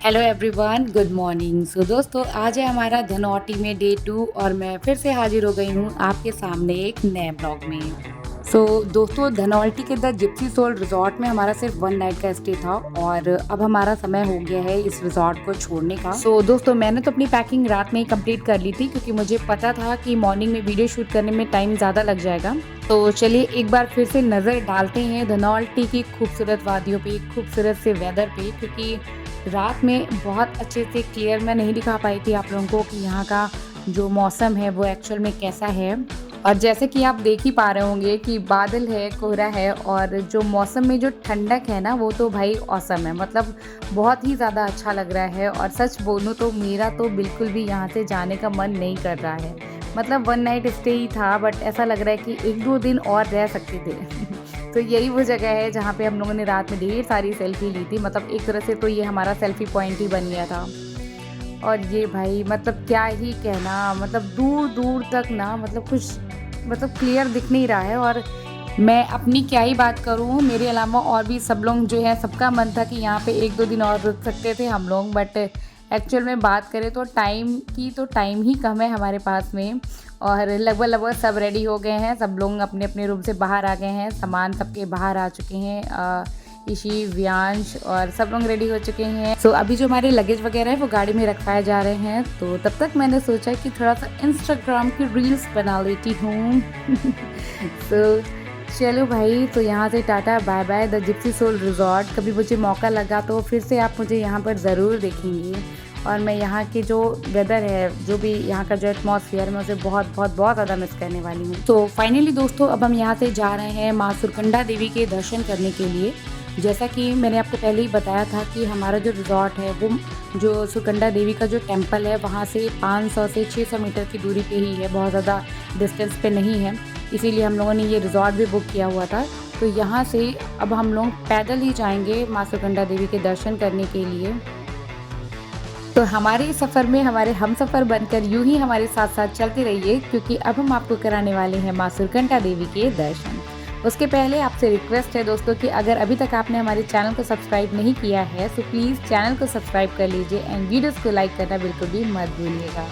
Hello everyone, good morning. So दोस्तों, आज है हमारा धनौल्टी में डे 2 और मैं फिर से हाजिर हो गई हूँ आपके सामने एक नए ब्लॉग में। दोस्तों, धनौल्टी के द जिप्सी सोल रिजॉर्ट में हमारा सिर्फ 1 नाइट का स्टे था और अब हमारा समय हो गया है इस रिजॉर्ट को छोड़ने का। दोस्तों, मैंने तो अपनी पैकिंग रात में ही कंप्लीट कर ली थी क्योंकि मुझे पता था कि मॉर्निंग में वीडियो शूट करने में टाइम ज़्यादा लग जाएगा। तो चलिए एक बार फिर से नज़र डालते हैं धनौल्टी की खूबसूरत वादियों पे, खूबसूरत से वेदर पे, क्योंकि रात में बहुत अच्छे से क्लियर मैं नहीं दिखा पाई थी आप लोगों को कि यहाँ का जो मौसम है वो एक्चुअल में कैसा है। और जैसे कि आप देख ही पा रहे होंगे कि बादल है, कोहरा है और जो मौसम में जो ठंडक है ना वो तो भाई औसम है। मतलब बहुत ही ज़्यादा अच्छा लग रहा है और सच बोलूँ तो मेरा तो बिल्कुल भी यहाँ से जाने का मन नहीं कर रहा है। मतलब 1 नाइट स्टे ही था बट ऐसा लग रहा है कि 1-2 दिन और रह सकते थे। तो यही वो जगह है जहाँ पे हम लोगों ने रात में ढेर सारी सेल्फी ली थी। मतलब एक तरह से तो ये हमारा सेल्फी पॉइंट ही बन गया था। और ये भाई मतलब क्या ही कहना, मतलब दूर दूर तक ना मतलब कुछ मतलब क्लियर दिख नहीं रहा है। और मैं अपनी क्या ही बात करूँ, मेरे अलावा और भी सब लोग जो है सबका मन था कि यहाँ पे 1-2 दिन और रुक सकते थे हम लोग, बट एक्चुअल में बात करें तो टाइम ही कम है हमारे पास में। और लगभग सब रेडी हो गए हैं, सब लोग अपने अपने रूम से बाहर आ गए हैं, सामान सबके बाहर आ चुके हैं। ईशी, व्यांश और सब लोग रेडी हो चुके हैं। अभी जो हमारे लगेज वगैरह है वो गाड़ी में रखवाए जा रहे हैं। तो तब तक मैंने सोचा कि थोड़ा सा इंस्टाग्राम की रील्स बना लेती हूँ। चलो भाई, तो यहाँ से tata bye bye the Gypsy Soul Resort. कभी मुझे मौका लगा तो फिर से आप मुझे यहाँ पर ज़रूर देखेंगे। और मैं यहाँ की जो वेदर है, जो भी यहाँ का जो एटमॉस्फेयर, मैं उसे बहुत बहुत बहुत ज़्यादा मिस करने वाली हूँ। तो फाइनली दोस्तों, अब हम यहाँ से जा रहे हैं माँ सुरकंडा देवी के दर्शन करने के लिए। जैसा कि मैंने आपको पहले ही बताया था कि हमारा जो रिजॉर्ट है वो जो सुरकंडा देवी का जो टेम्पल है वहाँ से 500 से 600 मीटर की दूरी पे ही है, बहुत ज़्यादा डिस्टेंस पे नहीं है। इसीलिए हम लोगों ने ये रिजॉर्ट भी बुक किया हुआ था। तो यहाँ से अब हम लोग पैदल ही जाएंगे माँ सुरकंडा देवी के दर्शन करने के लिए। तो हमारे सफ़र में हमारे हम सफ़र बनकर यूं ही हमारे साथ साथ चलते रहिए, क्योंकि अब हम आपको कराने वाले हैं माँ सुरकंडा देवी के दर्शन। उसके पहले आपसे रिक्वेस्ट है दोस्तों कि अगर अभी तक आपने हमारे चैनल को सब्सक्राइब नहीं किया है तो प्लीज़ चैनल को सब्सक्राइब कर लीजिए एंड वीडियोज़ को लाइक करना बिल्कुल भी मत भूलिएगा।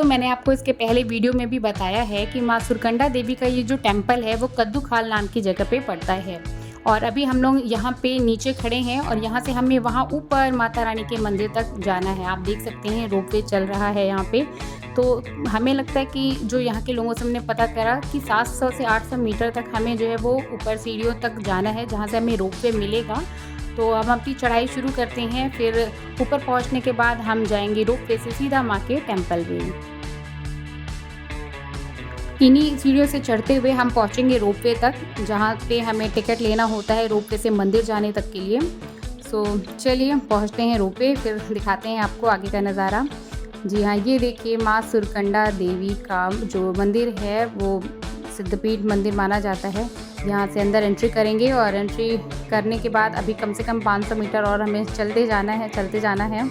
मैंने आपको इसके पहले वीडियो में भी बताया है कि माँ सुरकंडा देवी का ये जो टेम्पल है वो कद्दू खाल नाम की जगह पे पड़ता है। और अभी हम लोग यहाँ पे नीचे खड़े हैं और यहाँ से हमें वहाँ ऊपर माता रानी के मंदिर तक जाना है। आप देख सकते हैं रोपवे चल रहा है यहाँ पे। तो हमें लगता है कि जो यहाँ के लोगों से हमने पता करा कि 700 से 800 मीटर तक हमें जो है वो ऊपर सीढ़ियों तक जाना है, जहाँ से हमें रोपवे मिलेगा। तो हम अपनी चढ़ाई शुरू करते हैं, फिर ऊपर पहुँचने के बाद हम जाएंगे रोपवे से सीधा माँ के टेम्पल में। इन्हीं सीढ़ियों से चढ़ते हुए हम पहुंचेंगे रोपवे तक, जहां पे हमें टिकट लेना होता है रोपवे से मंदिर जाने तक के लिए। चलिए पहुंचते हैं रोपवे, फिर दिखाते हैं आपको आगे का नज़ारा। जी हाँ, ये देखिए माँ सुरकंडा देवी का जो मंदिर है वो सिद्धपीठ मंदिर माना जाता है। यहाँ से अंदर एंट्री करेंगे और एंट्री करने के बाद अभी कम से कम 500 मीटर और हमें चलते जाना है।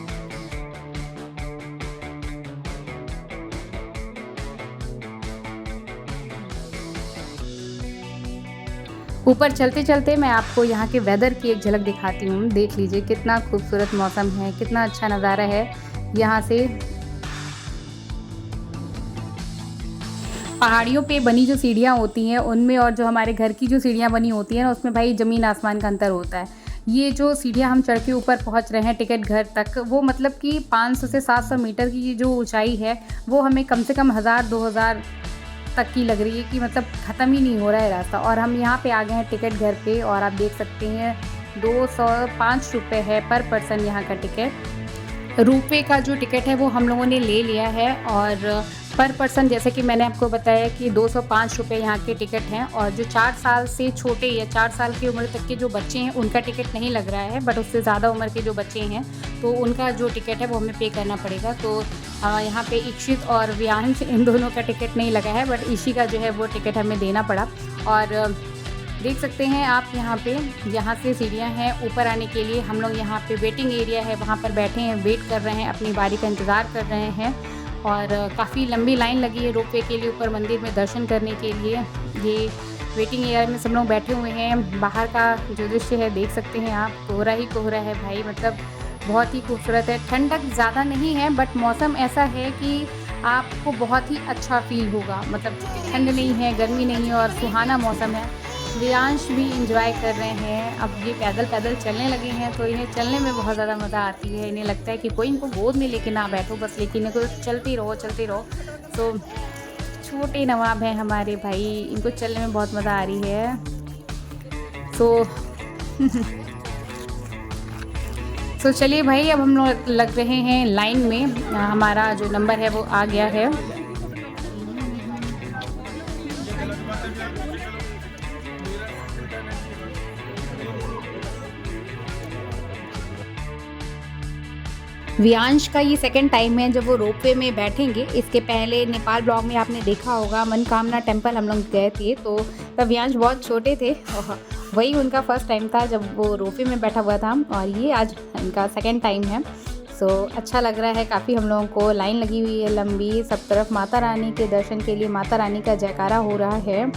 ऊपर चलते चलते मैं आपको यहाँ के वेदर की एक झलक दिखाती हूँ। देख लीजिए कितना खूबसूरत मौसम है, कितना अच्छा नज़ारा है। यहाँ से पहाड़ियों पे बनी जो सीढ़ियाँ होती हैं उनमें और जो हमारे घर की जो सीढ़ियाँ बनी होती हैं ना, उसमें भाई ज़मीन आसमान का अंतर होता है। ये जो सीढ़ियाँ हम चढ़ के ऊपर पहुँच रहे हैं टिकट घर तक, वो मतलब कि 500 से 700 मीटर की ये जो ऊँचाई है, वो हमें कम से कम 1000-2000 तक की लग रही है कि मतलब ख़त्म ही नहीं हो रहा है रास्ता। और हम यहाँ पे आ गए हैं टिकट घर पे और आप देख सकते हैं 205 रुपये है पर पर्सन यहाँ का टिकट। रोपवे का जो टिकट है वो हम लोगों ने ले लिया है और पर पर्सन जैसे कि मैंने आपको बताया कि 205 रुपये यहाँ के टिकट हैं। और जो 4 साल से छोटे या 4 साल की उम्र तक के जो बच्चे हैं उनका टिकट नहीं लग रहा है, बट उससे ज़्यादा उम्र के जो बच्चे हैं तो उनका जो टिकट है वो हमें पे करना पड़ेगा। तो यहाँ पे इक्षित और व्यांश इन दोनों का टिकट नहीं लगा है, बट ईशी का जो है वो टिकट हमें देना पड़ा। और देख सकते हैं आप यहाँ पे, यहाँ से सीढ़ियाँ हैं ऊपर आने के लिए। हम लोग यहाँ पे वेटिंग एरिया है वहाँ पर बैठे हैं, वेट कर रहे हैं, अपनी बारी का इंतज़ार कर रहे हैं। और काफ़ी लंबी लाइन लगी है रोपवे के लिए ऊपर मंदिर में दर्शन करने के लिए। ये वेटिंग एरिया में सब लोग बैठे हुए हैं। बाहर का जो दृश्य है देख सकते हैं आप, कोहरा ही कोहरा है भाई, मतलब बहुत ही खूबसूरत है। ठंडक ज़्यादा नहीं है बट मौसम ऐसा है कि आपको बहुत ही अच्छा फील होगा, मतलब ठंड नहीं है, गर्मी नहीं है और सुहाना मौसम है। व्यांश भी इंजॉय कर रहे हैं। अब ये पैदल पैदल चलने लगे हैं तो इन्हें चलने में बहुत ज़्यादा मज़ा आती है। इन्हें लगता है कि कोई इनको गोद में लेके ना बैठो बस, लेकिन इनको चलते रहो चलते रहो। तो छोटे नवाब हैं हमारे भाई, इनको चलने में बहुत मज़ा आ रही है। तो चलिए भाई, अब हम लोग लग रहे हैं लाइन में। हमारा जो नंबर है वो आ गया है। व्यांश का ये सेकंड टाइम है जब वो रोपवे में बैठेंगे। इसके पहले नेपाल ब्लॉग में आपने देखा होगा मनकामना टेम्पल हम लोग गए थे, तो तब व्यांश बहुत छोटे थे। वही उनका फर्स्ट टाइम था जब वो रोपवे में बैठा हुआ था और ये आज इनका सेकंड टाइम है। सो अच्छा लग रहा है काफ़ी। हम लोगों को लाइन लगी हुई है लंबी, सब तरफ माता रानी के दर्शन के लिए माता रानी का जयकारा हो रहा है।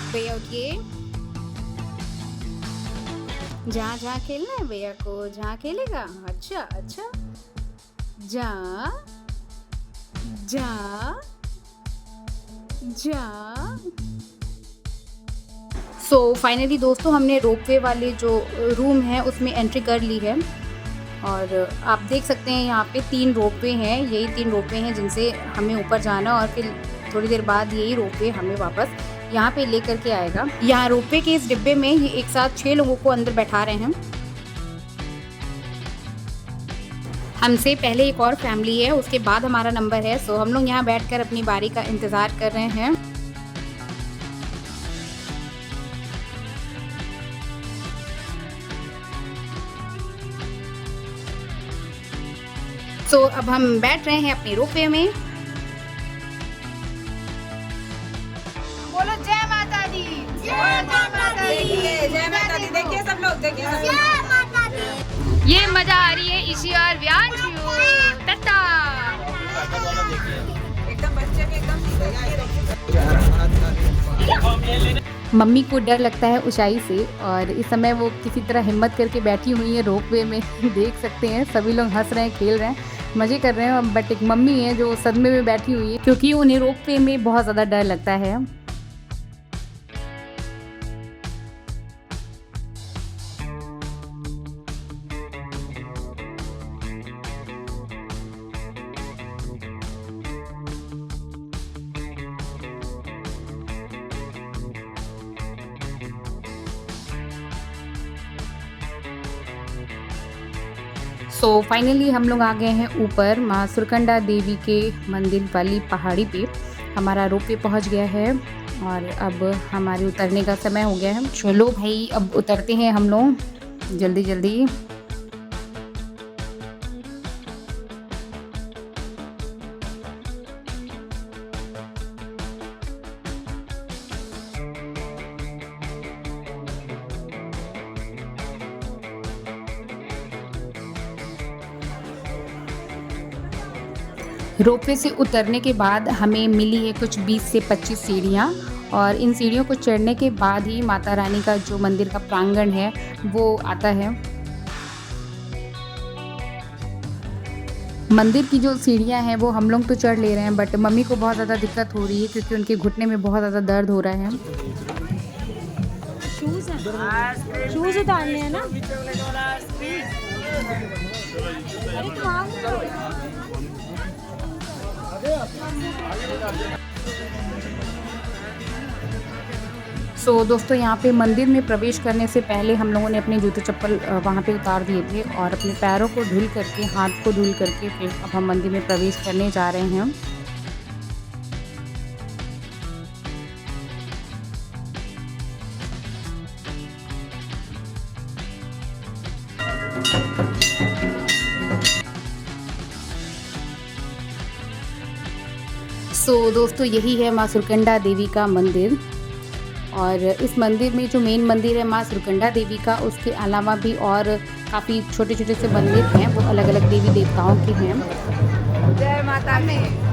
भैया उठिए, जहाँ जहाँ खेलना है भैया को, जहाँ खेलेगा। अच्छा अच्छा, जा जा जा। सो फाइनली दोस्तों, हमने रोपवे वाले जो रूम है उसमें एंट्री कर ली है और आप देख सकते हैं यहाँ पे 3 रोपवे हैं। यही 3 रोपवे हैं जिनसे हमें ऊपर जाना और फिर थोड़ी देर बाद यही रोपवे हमें वापस यहाँ पे लेकर के आएगा। यहाँ रोपवे के इस डिब्बे में ये एक साथ 6 लोगों को अंदर बैठा रहे हैं। हमसे पहले एक और फैमिली है, उसके बाद हमारा नंबर है। सो हम लोग यहाँ बैठकर अपनी बारी का इंतज़ार कर रहे हैं। सो अब हम बैठ रहे हैं अपने रोपवे में। बोलो जय माता दी, जय माता दी, जय माता दी। देखिए सब लोग, देखिए सब लोग, जय माता दी। ये मजा आ रही है ईशी और व्यांश टटा। एकदम बच्चे भी एकदम मम्मी को डर लगता है ऊंचाई से और इस समय वो किसी तरह हिम्मत करके बैठी हुई है रोपवे में। देख सकते हैं सभी लोग हंस रहे हैं, खेल रहे हैं, मज़े कर रहे हैं। बट एक मम्मी है जो सदमे में बैठी हुई है क्योंकि उन्हें रोपवे में बहुत ज़्यादा डर लगता है। सो फाइनली हम लोग आ गए हैं ऊपर माँ सुरकंडा देवी के मंदिर वाली पहाड़ी पे। हमारा रोपवे पहुंच गया है और अब हमारे उतरने का समय हो गया है। चलो भाई अब उतरते हैं हम लोग जल्दी जल्दी। रोपवे से उतरने के बाद हमें मिली है कुछ 20 से 25 सीढ़ियाँ और इन सीढ़ियों को चढ़ने के बाद ही माता रानी का जो मंदिर का प्रांगण है वो आता है। मंदिर की जो सीढ़ियाँ हैं वो हम लोग तो चढ़ ले रहे हैं, बट मम्मी को बहुत ज़्यादा दिक्कत हो रही है क्योंकि उनके घुटने में बहुत ज़्यादा दर्द हो रहा है। शूज उतारने हैं ना। अरे कहाँ दोस्तों यहाँ पे मंदिर में प्रवेश करने से पहले हम लोगों ने अपने जूते चप्पल वहाँ पे उतार दिए थे और अपने पैरों को धुल करके, हाथ को धुल करके फिर अब हम मंदिर में प्रवेश करने जा रहे हैं। दोस्तों यही है माँ सुरकंडा देवी का मंदिर। और इस मंदिर में जो मेन मंदिर है माँ सुरकंडा देवी का, उसके अलावा भी और काफ़ी छोटे छोटे से मंदिर हैं, वो अलग अलग देवी देवताओं के हैं। जय माता में।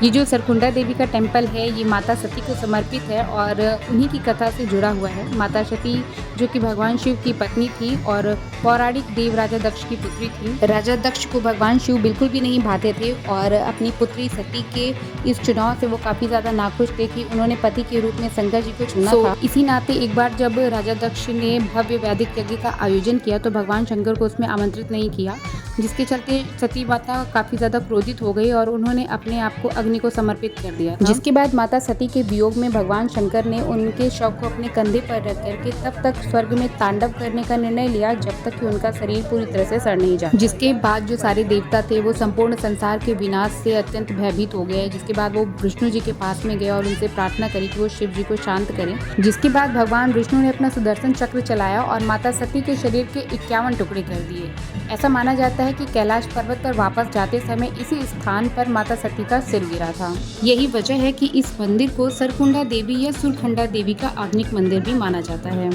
ये जो सरकुंडा देवी का टेम्पल है ये माता सती को समर्पित है और उन्हीं की कथा से जुड़ा हुआ है। माता सती जो कि भगवान शिव की पत्नी थी और पौराणिक देव राजा दक्ष की पुत्री थी। राजा दक्ष को भगवान शिव बिल्कुल भी नहीं भाते थे और अपनी पुत्री सती के इस चुनाव से वो काफ़ी ज़्यादा नाखुश थे कि उन्होंने पति के रूप में शंकर जी को चुना था। इसी नाते एक बार जब राजा दक्ष ने भव्य वैदिक यज्ञ का आयोजन किया तो भगवान शंकर को उसमें आमंत्रित नहीं किया, जिसके चलते सती माता काफ़ी ज़्यादा क्रोधित हो गई और उन्होंने अपने आप को अग्नि को समर्पित कर दिया। जिसके बाद माता सती के वियोग में भगवान शंकर ने उनके शव को अपने कंधे पर रख करके तब तक स्वर्ग में तांडव करने का निर्णय लिया जब तक कि उनका शरीर पूरी तरह से सड़ नहीं जाए। जिसके बाद जो सारे देवता थे वो संपूर्ण संसार के विनाश से अत्यंत भयभीत हो गए। जिसके बाद वो विष्णु जी के पास में गए और उनसे प्रार्थना करी कि वो शिव जी को शांत करें। जिसके बाद भगवान विष्णु ने अपना सुदर्शन चक्र चलाया और माता सती के शरीर के 51 टुकड़े कर दिए। ऐसा माना जाता है कि कैलाश पर्वत पर वापस जाते समय इसी स्थान पर माता सती का सिर गिरा था। यही वजह है कि इस मंदिर को सरकुंडा देवी या सुरखंडा देवी का आधुनिक मंदिर भी माना जाता है।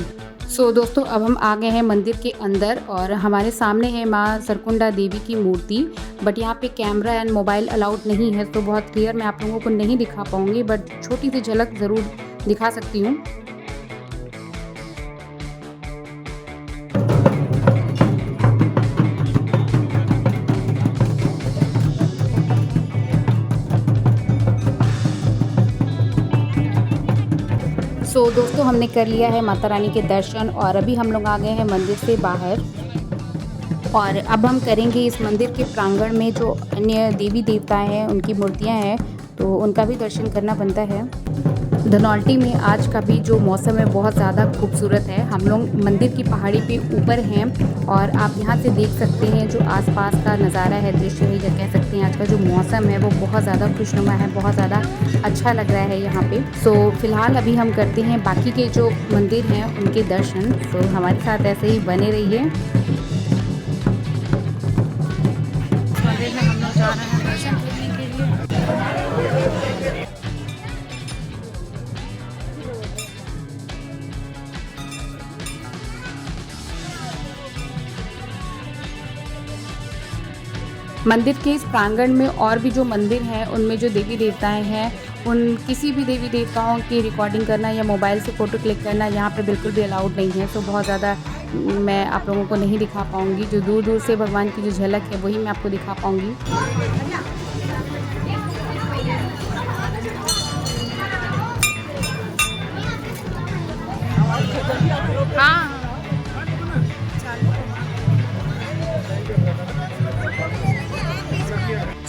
दोस्तों अब हम आ गए हैं मंदिर के अंदर और हमारे सामने है माँ सरकुंडा देवी की मूर्ति, बट यहाँ पे कैमरा एंड मोबाइल अलाउड नहीं है तो बहुत क्लियर मैं आप लोगों को नहीं दिखा पाऊंगी, बट छोटी सी झलक ज़रूर दिखा सकती हूँ। दोस्तों हमने कर लिया है माता रानी के दर्शन और अभी हम लोग आ गए हैं मंदिर से बाहर और अब हम करेंगे इस मंदिर के प्रांगण में जो अन्य देवी देवता हैं उनकी मूर्तियां हैं तो उनका भी दर्शन करना बनता है। धनौल्टी में आज का भी जो मौसम है बहुत ज़्यादा खूबसूरत है। हम लोग मंदिर की पहाड़ी पे ऊपर हैं और आप यहाँ से देख सकते हैं जो आसपास का नज़ारा है, दृश्य है, या कह सकते हैं आज का जो मौसम है वो बहुत ज़्यादा खुशनुमा है, बहुत ज़्यादा अच्छा लग रहा है यहाँ पे। फ़िलहाल अभी हम करते हैं बाकी के जो मंदिर हैं उनके दर्शन। हमारे साथ ऐसे ही बने रहिए। मंदिर में हम लोग जा रहे हैं दर्शन करने के लिए। मंदिर के इस प्रांगण में और भी जो मंदिर हैं उनमें जो देवी देवताएं हैं उन किसी भी देवी देवताओं की रिकॉर्डिंग करना या मोबाइल से फ़ोटो क्लिक करना यहाँ पे बिल्कुल भी अलाउड नहीं है। बहुत ज़्यादा मैं आप लोगों को नहीं दिखा पाऊँगी। जो दूर दूर से भगवान की जो झलक है वही मैं आपको दिखा पाऊँगी। हाँ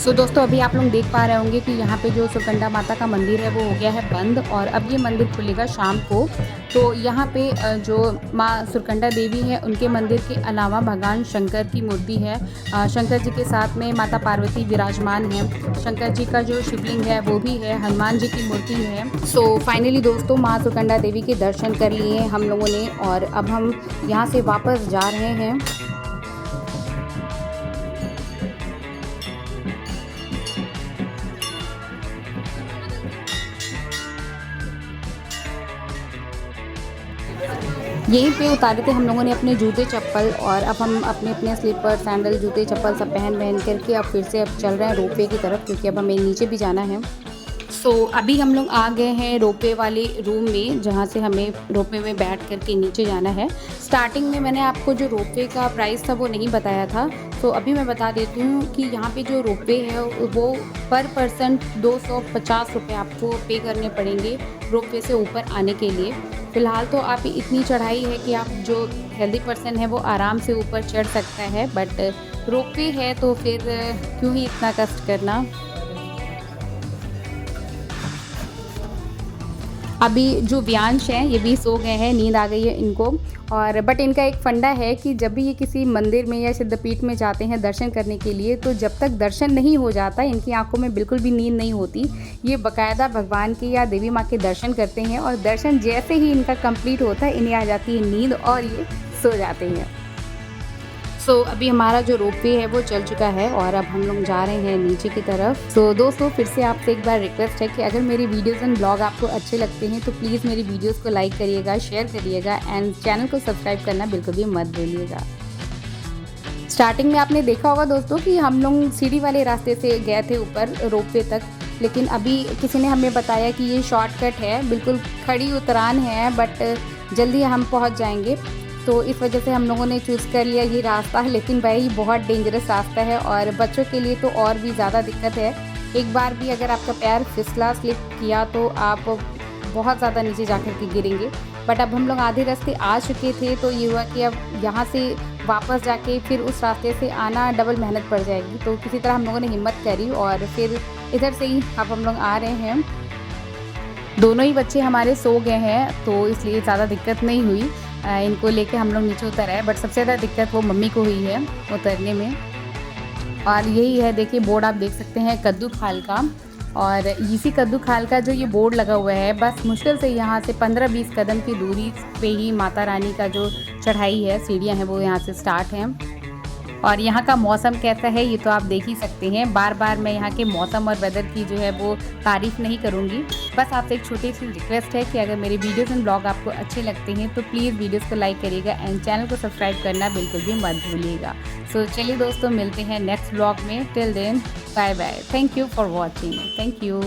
दोस्तों अभी आप लोग देख पा रहे होंगे कि यहाँ पे जो सुरकंडा माता का मंदिर है वो हो गया है बंद और अब ये मंदिर खुलेगा शाम को। तो यहाँ पे जो माँ सुरकंडा देवी है उनके मंदिर के अलावा भगवान शंकर की मूर्ति है। शंकर जी के साथ में माता पार्वती विराजमान है। शंकर जी का जो शिवलिंग है वो भी है, हनुमान जी की मूर्ति है। फाइनली दोस्तों माँ सुरकंडा देवी के दर्शन कर लिए हम लोगों ने और अब हम यहाँ से वापस जा रहे हैं। यहीं पे उतारे थे हम लोगों ने अपने जूते चप्पल और अब हम अपने अपने स्लीपर सैंडल जूते चप्पल सब पहन करके अब फिर से अब चल रहे हैं रोपवे की तरफ क्योंकि अब हमें नीचे भी जाना है। अभी हम लोग आ गए हैं रोपवे वाले रूम में, जहाँ से हमें रोपवे में बैठ कर के नीचे जाना है। स्टार्टिंग में मैंने आपको जो रोपवे का प्राइस था वो नहीं बताया था, तो अभी मैं बता देती हूँ कि यहाँ पे जो रोपवे है वो पर पर्सन 250 रुपये आपको पे करने पड़ेंगे रोपवे से ऊपर आने के लिए। फ़िलहाल तो आप इतनी चढ़ाई है कि आप जो हेल्दी पर्सन है वो आराम से ऊपर चढ़ सकता है, बट रोपवे है तो फिर क्यों ही इतना कष्ट करना। अभी जो व्यांश हैं ये भी सो गए हैं, नींद आ गई है इनको। और बट इनका एक फंडा है कि जब भी ये किसी मंदिर में या सिद्धपीठ में जाते हैं दर्शन करने के लिए, तो जब तक दर्शन नहीं हो जाता इनकी आंखों में बिल्कुल भी नींद नहीं होती। ये बाकायदा भगवान के या देवी माँ के दर्शन करते हैं और दर्शन जैसे ही इनका कंप्लीट होता है इन्हें आ जाती है नींद और ये सो जाते हैं। अभी हमारा जो रोपवे है वो चल चुका है और अब हम लोग जा रहे हैं नीचे की तरफ। दोस्तों फिर से आपसे एक बार रिक्वेस्ट है कि अगर मेरी वीडियोज़ एंड ब्लॉग आपको अच्छे लगते हैं तो प्लीज़ मेरी वीडियोज़ को लाइक करिएगा, शेयर करिएगा एंड चैनल को सब्सक्राइब करना बिल्कुल भी मत भूलिएगा। स्टार्टिंग में आपने देखा होगा दोस्तों कि हम लोग सीढ़ी वाले रास्ते से गए थे ऊपर रोपवे तक, लेकिन अभी किसी ने हमें बताया कि ये शॉर्टकट है, बिल्कुल खड़ी उतरान है, बट जल्दी हम पहुँच जाएंगे। तो इस वजह से हम लोगों ने चूज़ कर लिया ये रास्ता, लेकिन भाई बहुत डेंजरस रास्ता है और बच्चों के लिए तो और भी ज़्यादा दिक्कत है। एक बार भी अगर आपका पैर फिसला स्लिप किया तो आप बहुत ज़्यादा नीचे जाकर के गिरेंगे। बट अब हम लोग आधे रास्ते आ चुके थे, तो ये हुआ कि अब यहाँ से वापस जाके फिर उस रास्ते से आना डबल मेहनत पड़ जाएगी। तो किसी तरह हम लोगों ने हिम्मत करी और फिर इधर से ही अब हम लोग आ रहे हैं। दोनों ही बच्चे हमारे सो गए हैं तो इसलिए ज़्यादा दिक्कत नहीं हुई, इनको लेके हम लोग नीचे उतर आए। बट सबसे ज़्यादा दिक्कत वो मम्मी को हुई है उतरने में। और यही है, देखिए बोर्ड आप देख सकते हैं कद्दू खाल का, और इसी कद्दू खाल का जो ये बोर्ड लगा हुआ है, बस मुश्किल से यहाँ से 15-20 कदम की दूरी पे ही माता रानी का जो चढ़ाई है, सीढ़ियाँ हैं, वो यहाँ से स्टार्ट हैं। और यहाँ का मौसम कैसा है ये तो आप देख ही सकते हैं। बार बार मैं यहाँ के मौसम और वेदर की जो है वो तारीफ़ नहीं करूँगी, बस आपसे एक छोटी सी रिक्वेस्ट है कि अगर मेरी वीडियोज़ एंड ब्लॉग आपको अच्छे लगते हैं तो प्लीज़ वीडियोज़ को लाइक करिएगा एंड चैनल को सब्सक्राइब करना बिल्कुल भी मत भूलिएगा। चलिए दोस्तों, मिलते हैं नेक्स्ट ब्लॉग में। Till then bye bye, thank you for watching, thank you.